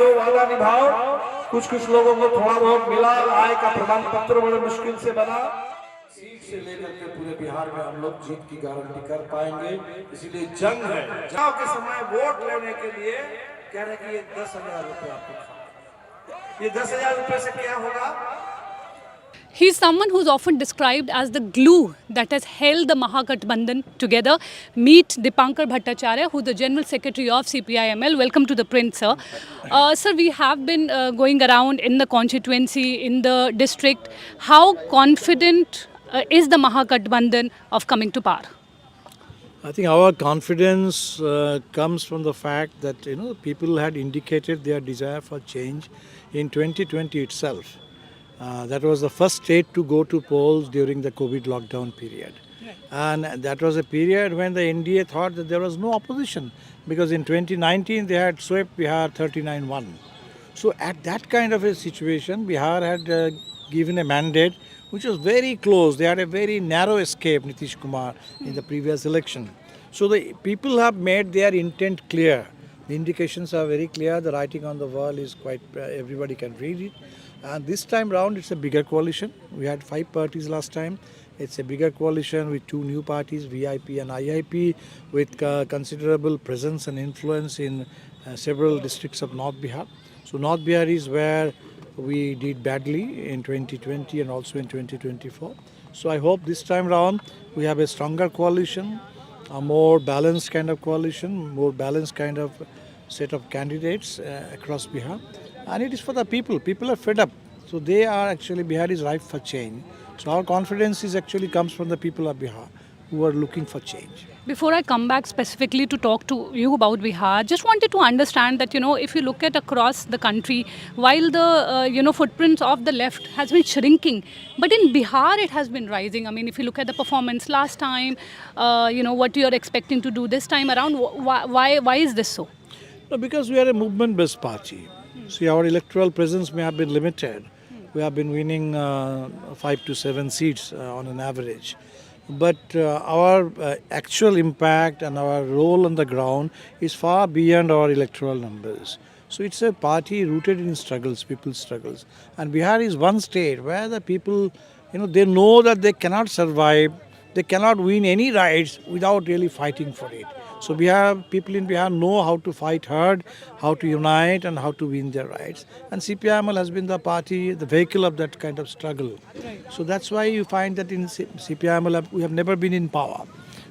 दो, वादा निभाओ। कुछ कुछ लोगों को थोड़ा बहुत मिला, आय का प्रमाण पत्र बड़े मुश्किल से बना। सीट से लेकर के पूरे बिहार में हम लोग जीत की गारंटी कर पाएंगे, इसीलिए जंग है। चुनाव के समय वोट लेने के लिए कह रहे कि ये 10,000 रुपए आपको, ये 10,000 रुपए से क्या होगा? He is someone who's often described as the glue that has held the Mahagatbandhan together. Meet Dipankar Bhattacharyya, who's the General Secretary of CPI-ML. Welcome to the print, sir. Sir, we have been going around in the constituency, in the district. How confident is the Mahagatbandhan of coming to power? I think our confidence comes from the fact that people had indicated their desire for change in 2020 itself. That was the first state to go to polls during the COVID lockdown period. Right. And that was a period when the NDA thought that there was no opposition, because in 2019 they had swept Bihar 39-1. So at that kind of a situation, Bihar had given a mandate which was very close. They had a very narrow escape, Nitish Kumar, in the previous election. So the people have made their intent clear. The indications are very clear. The writing on the wall is quite, everybody can read it. And this time round, it's a bigger coalition. We had 5 parties last time. It's a bigger coalition with 2 new parties, VIP and IIP, with considerable presence and influence in several districts of North Bihar. So North Bihar is where we did badly in 2020 and also in 2024. So I hope this time round we have a stronger coalition, a more balanced kind of coalition, more balanced kind of set of candidates across Bihar. And it is for the people. People are fed up. So they are actually, Bihar is ripe for change. So our confidence is actually comes from the people of Bihar who are looking for change. Before I come back specifically to talk to you about Bihar, just wanted to understand that, if you look at across the country, while the, footprints of the left has been shrinking, but in Bihar it has been rising. I mean, if you look at the performance last time, what you're expecting to do this time around, why is this so? No, because we are a movement-based party. See, our electoral presence may have been limited. We have been winning 5 to 7 seats on an average. But our actual impact and our role on the ground is far beyond our electoral numbers. So it's a party rooted in struggles, people's struggles. And Bihar is one state where the people, they know that they cannot survive, they cannot win any rights without really fighting for it. So people in Bihar know how to fight hard, how to unite and how to win their rights. And CPI-ML has been the party, the vehicle of that kind of struggle. Right. So that's why you find that in CPI-ML we have never been in power.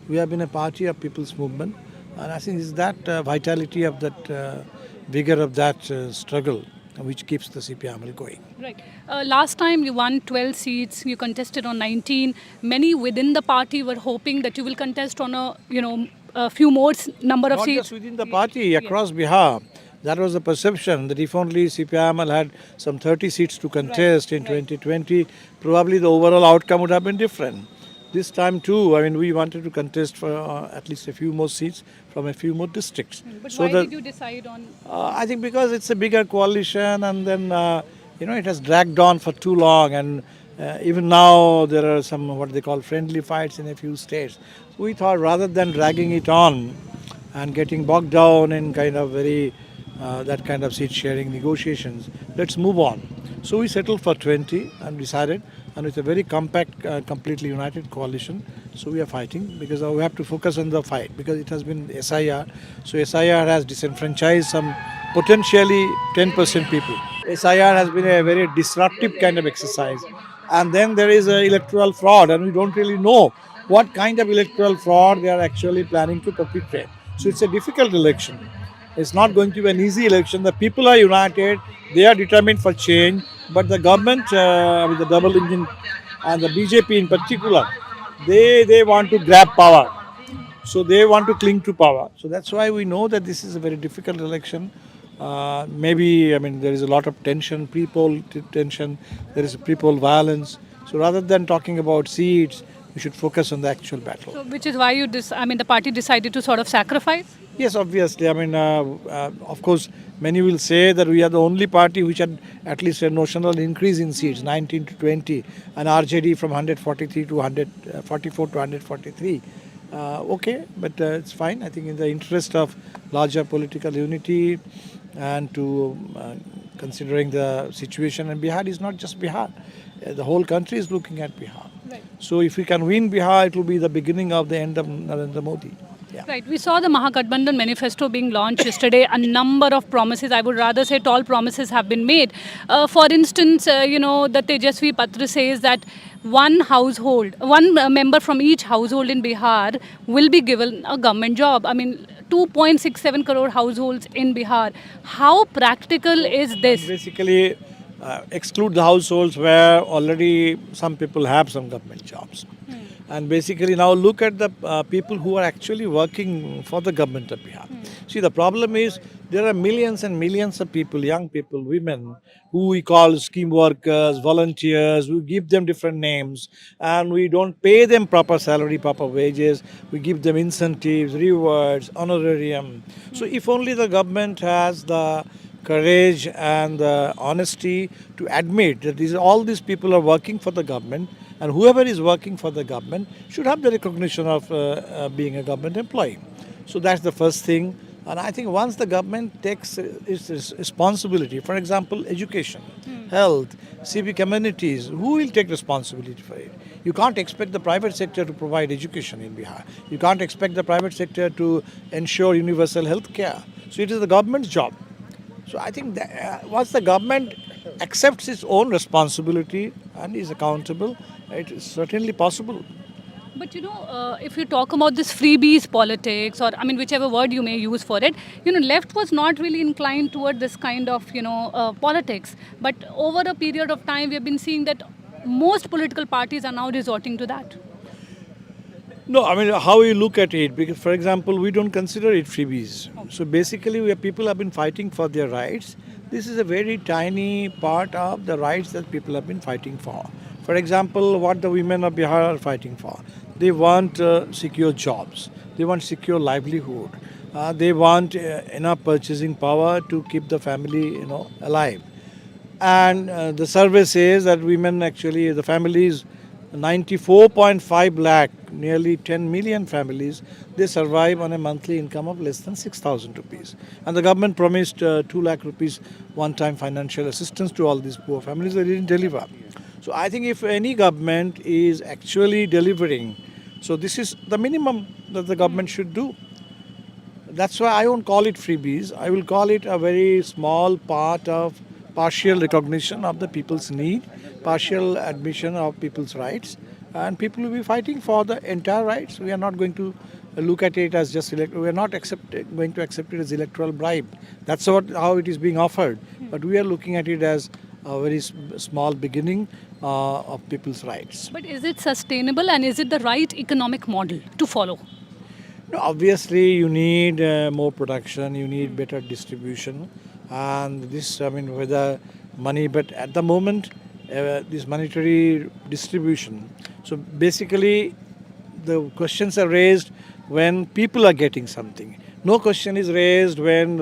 We have been a party of people's movement. And I think it's that vitality of that, vigor of that struggle which keeps the CPI-ML going. Right. Last time you won 12 seats, you contested on 19. Many within the party were hoping that you will contest on a few more number of Not seats. just within the party, across Bihar. That was the perception that if only CPI-ML had some 30 seats to contest in 2020, probably the overall outcome would have been different. This time too, I mean, we wanted to contest for at least a few more seats from a few more districts. But so why did you decide on? I think because it's a bigger coalition, and then it has dragged on for too long, and even now there are some what they call friendly fights in a few states. So we thought rather than dragging it on and getting bogged down in kind of very that kind of seat sharing negotiations, let's move on. So we settled for 20 and decided, and with a very compact, completely united coalition. So we are fighting because we have to focus on the fight, because it has been SIR. So SIR has disenfranchised some potentially 10% people. SIR has been a very disruptive kind of exercise. And then there is electoral fraud, and we don't really know what kind of electoral fraud they are actually planning to perpetrate. So it's a difficult election. It's not going to be an easy election. The people are united, they are determined for change, but the government, with the double engine and the BJP in particular, they want to grab power. So they want to cling to power. So that's why we know that this is a very difficult election. There is a lot of tension, pre-poll tension, there is pre-poll violence. So rather than talking about seats, we should focus on the actual battle. So which is why the party decided to sort of sacrifice? Yes, obviously. Of course, many will say that we are the only party which had at least a notional increase in seats, 19 to 20, and RJD from 143 to 144 to 143. Okay, but it's fine. I think in the interest of larger political unity, and to considering the situation in Bihar is not just Bihar. The whole country is looking at Bihar. Right. So if we can win Bihar, it will be the beginning of the end of Narendra Modi. Yeah. Right. We saw the Mahagatbandhan manifesto being launched yesterday. A number of promises, I would rather say tall promises, have been made. For instance, the Tejasvi Patra says that one household, one member from each household in Bihar will be given a government job. I mean, 2.67 crore households in Bihar. How practical is this? Basically, exclude the households where already some people have some government jobs. And basically now look at the people who are actually working for the government of Bihar. See, the problem is there are millions and millions of people, young people, women, who we call scheme workers, volunteers, we give them different names and we don't pay them proper salary, proper wages, we give them incentives, rewards, honorarium. So if only the government has the courage and the honesty to admit that all these people are working for the government, and whoever is working for the government should have the recognition of being a government employee. So that's the first thing. And I think once the government takes its responsibility, for example, education, health, civic amenities, who will take responsibility for it? You can't expect the private sector to provide education in Bihar. You can't expect the private sector to ensure universal health care. So it is the government's job. So I think that once the government accepts its own responsibility and is accountable, it is certainly possible. But if you talk about this freebies politics, or I mean, whichever word you may use for it, left was not really inclined toward this kind of, politics. But over a period of time, we have been seeing that most political parties are now resorting to that. No, I mean, how you look at it, because, for example, we don't consider it freebies. So basically, people have been fighting for their rights. This is a very tiny part of the rights that people have been fighting for. For example, what the women of Bihar are fighting for. They want secure jobs. They want secure livelihood. They want enough purchasing power to keep the family, alive. And the survey says that women actually, the families, 94.5 lakh, nearly 10 million families, they survive on a monthly income of less than 6,000 rupees. And the government promised 2 lakh rupees one-time financial assistance to all these poor families. They didn't deliver. So I think if any government is actually delivering, so this is the minimum that the government should do. That's why I won't call it freebies. I will call it a very small part of partial recognition of the people's need, partial admission of people's rights, and people will be fighting for the entire rights. We are not going to look at it as just we are not going to accept it as electoral bribe. That's how it is being offered. But we are looking at it as a very small beginning of people's rights. But is it sustainable, and is it the right economic model to follow? No, obviously, you need more production, you need better distribution, and this, I mean, whether money, but at the moment, this monetary distribution. So basically, the questions are raised when people are getting something. No question is raised when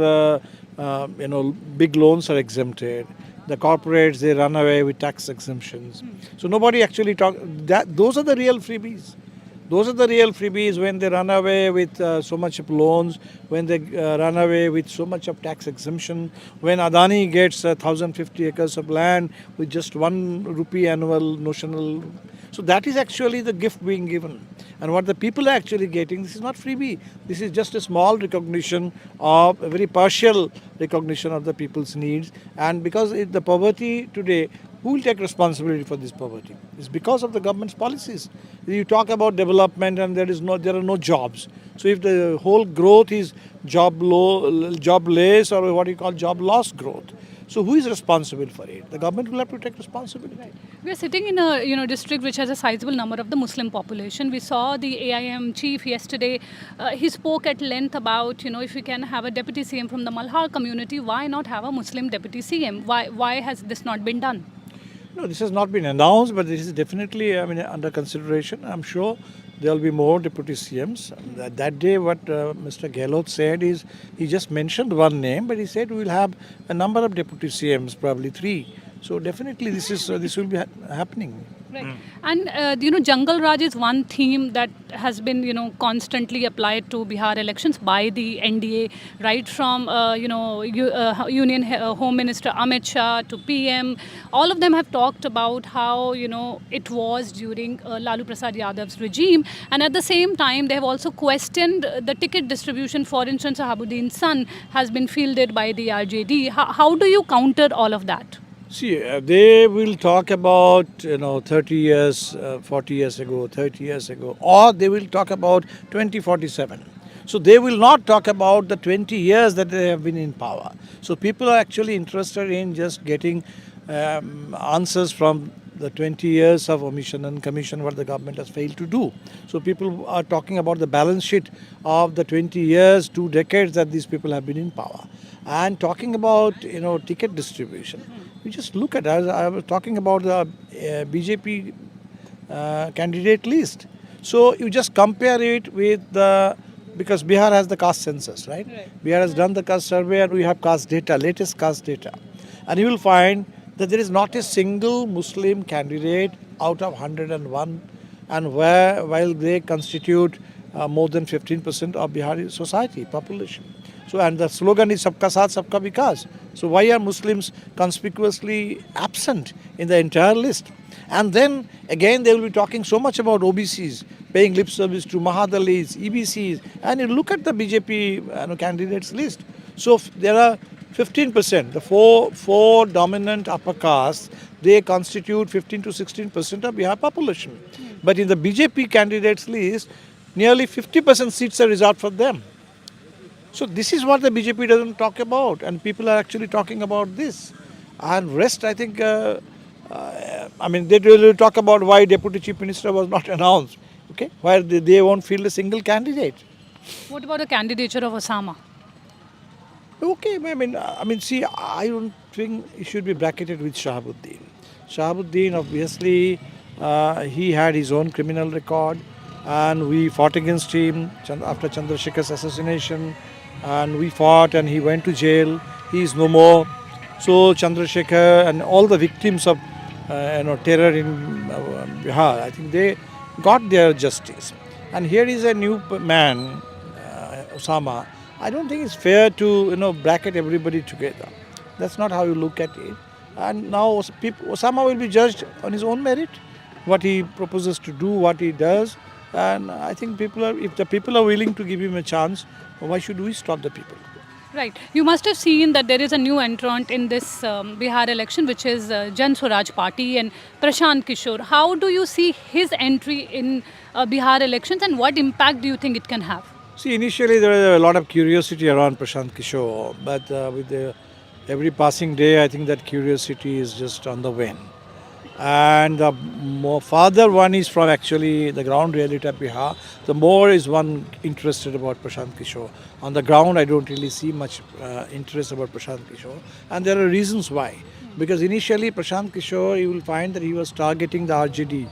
big loans are exempted. The corporates, they run away with tax exemptions. So nobody actually those are the real freebies. Those are the real freebies when they run away with so much of loans, when they run away with so much of tax exemption, when Adani gets 1,050 acres of land with just 1 rupee annual notional. So that is actually the gift being given. And what the people are actually getting, this is not freebie. This is just a small recognition of, a very partial recognition of the people's needs. And because the poverty today, who will take responsibility for this poverty? It's because of the government's policies. You talk about development and there are no jobs. So if the whole growth is jobless, or what you call job loss growth, so who is responsible for it? The government will have to take responsibility. Right. We are sitting in a district which has a sizable number of the Muslim population. We saw the AIM chief yesterday. He spoke at length about if we can have a deputy CM from the Malhar community, why not have a Muslim deputy CM? Why has this not been done? No, this has not been announced, but this is definitely under consideration. I'm sure there will be more deputy CMs. That day what Mr. Gehlot said is, he just mentioned one name, but he said we will have a number of deputy CMs, probably 3. So definitely this will be happening. Right. And, Jungle Raj is one theme that has been, constantly applied to Bihar elections by the NDA, right from, Union Home Minister Amit Shah to PM. All of them have talked about how, it was during Lalu Prasad Yadav's regime. And at the same time, they have also questioned the ticket distribution. For instance, Sahabuddin's son has been fielded by the RJD. How do you counter all of that? See, they will talk about 30 years, 40 years ago, 30 years ago, or they will talk about 2047. So they will not talk about the 20 years that they have been in power. So people are actually interested in just getting answers from the 20 years of omission and commission what the government has failed to do. So people are talking about the balance sheet of the 20 years, 2 decades that these people have been in power. And talking about ticket distribution, you just look at it. I was talking about the BJP candidate list. So you just compare it with because Bihar has the caste census, right? Bihar has done the caste survey and we have caste data, latest caste data. And you will find that there is not a single Muslim candidate out of 101, and while they constitute more than 15% of Bihari society population. So, and the slogan is Sabka Saath, Sabka Vikas. So why are Muslims conspicuously absent in the entire list? And then again they will be talking so much about OBCs, paying lip service to Mahadalis, EBCs, and you look at the BJP candidates list. So there are 15%, the four dominant upper castes, they constitute 15 to 16% of Bihar population. But in the BJP candidates list, nearly 50% seats are reserved for them. So this is what the BJP doesn't talk about, and people are actually talking about this. And rest, I think, they will talk about why Deputy Chief Minister was not announced, okay? Why they won't field a single candidate. What about the candidature of Osama? Okay, see, I don't think it should be bracketed with Shahabuddin. Shahabuddin, obviously, he had his own criminal record, and we fought against him after Chandrasekhar's assassination, and we fought and he went to jail. He is no more. So Chandrasekhar and all the victims of terror in Bihar, I think they got their justice. And here is a new man, Osama. I don't think it's fair to bracket everybody together. That's not how you look at it. And now Osama will be judged on his own merit, what he proposes to do, what he does. And I think if the people are willing to give him a chance, why should we stop the people? Right. You must have seen that there is a new entrant in this Bihar election, which is Jan Suraj party and Prashant Kishor. How do you see his entry in Bihar elections, and what impact do you think it can have? See, initially there was a lot of curiosity around Prashant Kishor, but with every passing day, I think that curiosity is just on the wane. And the more farther one is from actually the ground reality of Bihar, the more is one interested about Prashant Kishor. On the ground, I don't really see much interest about Prashant Kishor, and there are reasons why. Because initially, Prashant Kishor, you will find that he was targeting the RJD,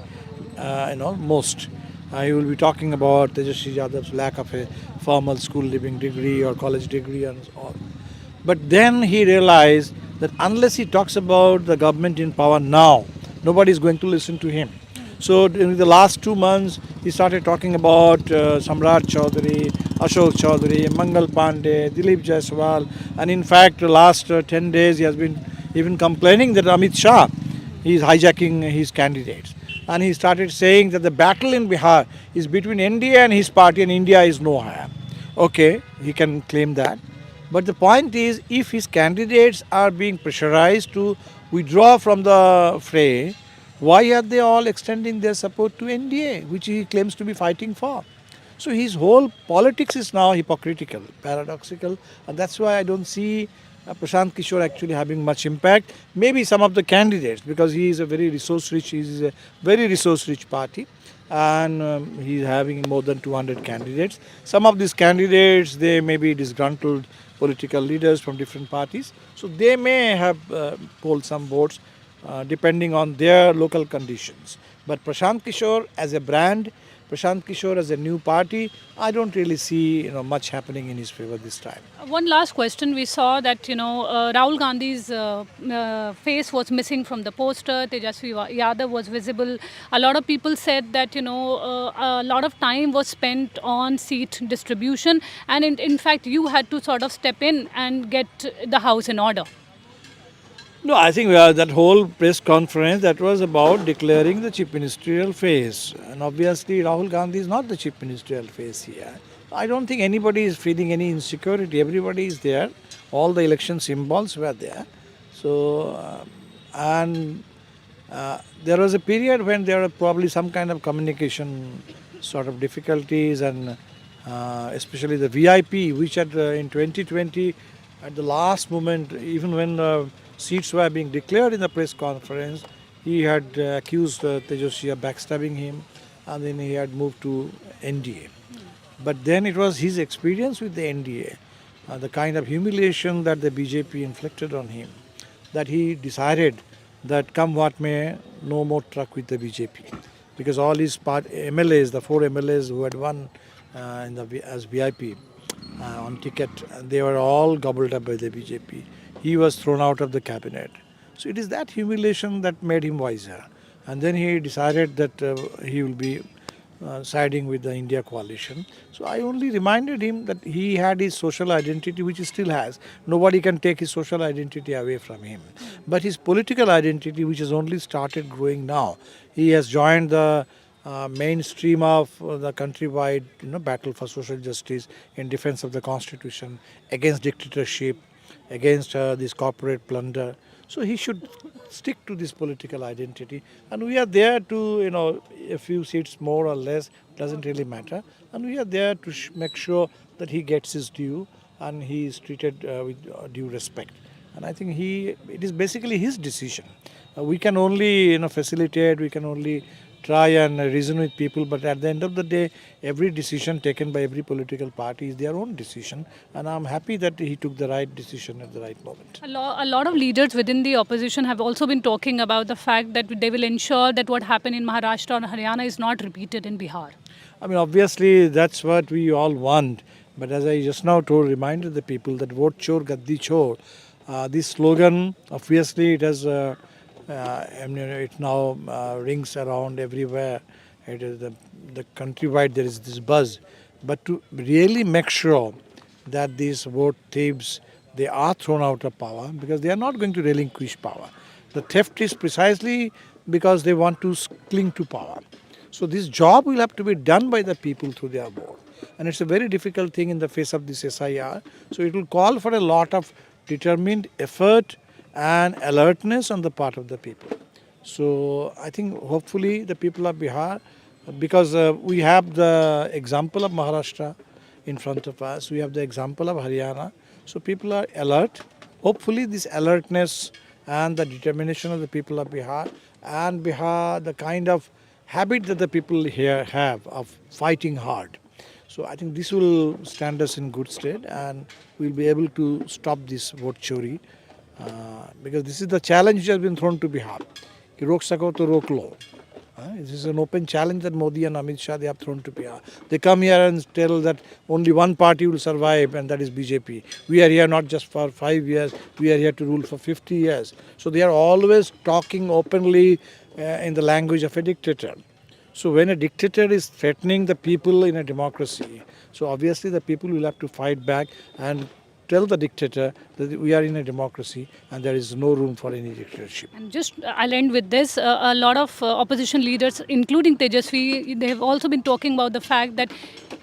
most. You will be talking about Tejasvi Yadav's lack of a formal school leaving degree or college degree and all. But then he realized that unless he talks about the government in power now, nobody is going to listen to him. So in the last 2 months, he started talking about Samrat Chaudhary, Ashok Chaudhary, Mangal Pandey, Dilip Jaiswal, and in fact, the last 10 days, he has been even complaining that Amit Shah is hijacking his candidates. And he started saying that the battle in Bihar is between NDA and his party, and India is no higher. Okay, he can claim that. But the point is, if his candidates are being pressurized to withdraw from the fray, why are they all extending their support to NDA, which he claims to be fighting for? So his whole politics is now hypocritical, paradoxical, and that's why I don't see Prashant Kishor actually having much impact. Maybe some of the candidates, because he is a very resource-rich party, and he is having more than 200 candidates. Some of these candidates, they may be disgruntled political leaders from different parties, so they may have polled some votes depending on their local conditions. But Prashant Kishor as a brand, Prashant Kishor as a new party, I don't really see much happening in his favor this time. One last question. We saw that, Rahul Gandhi's face was missing from the poster. Tejasvi Yadav was visible. A lot of people said that, a lot of time was spent on seat distribution. And in fact, you had to sort of step in and get the house in order. No, I think that whole press conference, that was about declaring the chief ministerial face. And obviously Rahul Gandhi is not the chief ministerial face here. I don't think anybody is feeling any insecurity. Everybody is there. All the election symbols were there. So, there was a period when there were probably some kind of communication sort of difficulties, and especially the VIP, which in 2020, at the last moment, even when seats were being declared in the press conference, he had accused Tejasvi of backstabbing him, and then he had moved to NDA. But then it was his experience with the NDA, the kind of humiliation that the BJP inflicted on him, that he decided that come what may, no more truck with the BJP. Because all his MLAs, the 4 MLAs who had won as VIP on ticket, they were all gobbled up by the BJP. He was thrown out of the cabinet. So it is that humiliation that made him wiser. And then he decided that he will be siding with the India coalition. So I only reminded him that he had his social identity, which he still has. Nobody can take his social identity away from him. But his political identity, which has only started growing now, he has joined the mainstream of the countrywide battle for social justice in defense of the constitution, against dictatorship, against this corporate plunder. So he should stick to this political identity, and we are there to, a few seats more or less, doesn't really matter, and we are there to make sure that he gets his due and he is treated with due respect. And I think it is basically his decision. We can only facilitate, we can only try and reason with people, but at the end of the day, every decision taken by every political party is their own decision, and I'm happy that he took the right decision at the right moment. A lot of leaders within the opposition have also been talking about the fact that they will ensure that what happened in Maharashtra and Haryana is not repeated in Bihar. I mean, obviously that's what we all want, but as I just now reminded the people that vote chor, gaddi chor, this slogan, obviously it has it now rings around everywhere. It is the countrywide, there is this buzz. But to really make sure that these vote thieves, they are thrown out of power, because they are not going to relinquish power. The theft is precisely because they want to cling to power. So this job will have to be done by the people through their vote. And it's a very difficult thing in the face of this SIR. So it will call for a lot of determined effort and alertness on the part of the people. So I think hopefully the people of Bihar, because we have the example of Maharashtra in front of us, we have the example of Haryana, so people are alert. Hopefully this alertness and the determination of the people of Bihar, and Bihar, the kind of habit that the people here have of fighting hard. So I think this will stand us in good stead, and we'll be able to stop this vote chori. Because this is the challenge which has been thrown to Bihar. Ki rok sako to rok lo. This is an open challenge that Modi and Amit Shah, they have thrown to Bihar. They come here and tell that only one party will survive, and that is BJP. We are here not just for 5 years, we are here to rule for 50 years. So they are always talking openly in the language of a dictator. So when a dictator is threatening the people in a democracy, so obviously the people will have to fight back and tell the dictator that we are in a democracy and there is no room for any dictatorship. And just, I'll end with this. A lot of opposition leaders, including Tejasvi, they have also been talking about the fact that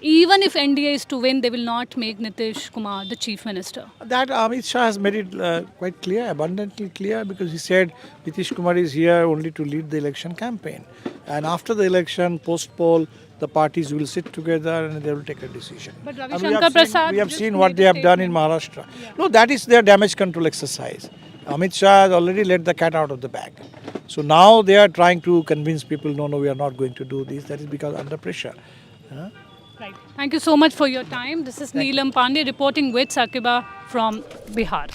even if NDA is to win, they will not make Nitish Kumar the chief minister. That Amit Shah has made it quite clear, abundantly clear, because he said Nitish Kumar is here only to lead the election campaign. And after the election, post-poll, the parties will sit together and they will take a decision. But Ravi Shankar Prasad, we have seen what they have done in Maharashtra. Yeah. No, that is their damage control exercise. Amit Shah has already let the cat out of the bag. So now they are trying to convince people, no, we are not going to do this. That is because under pressure. Right. Thank you so much for your time. This is Neelam Pandey reporting with Sakiba from Bihar.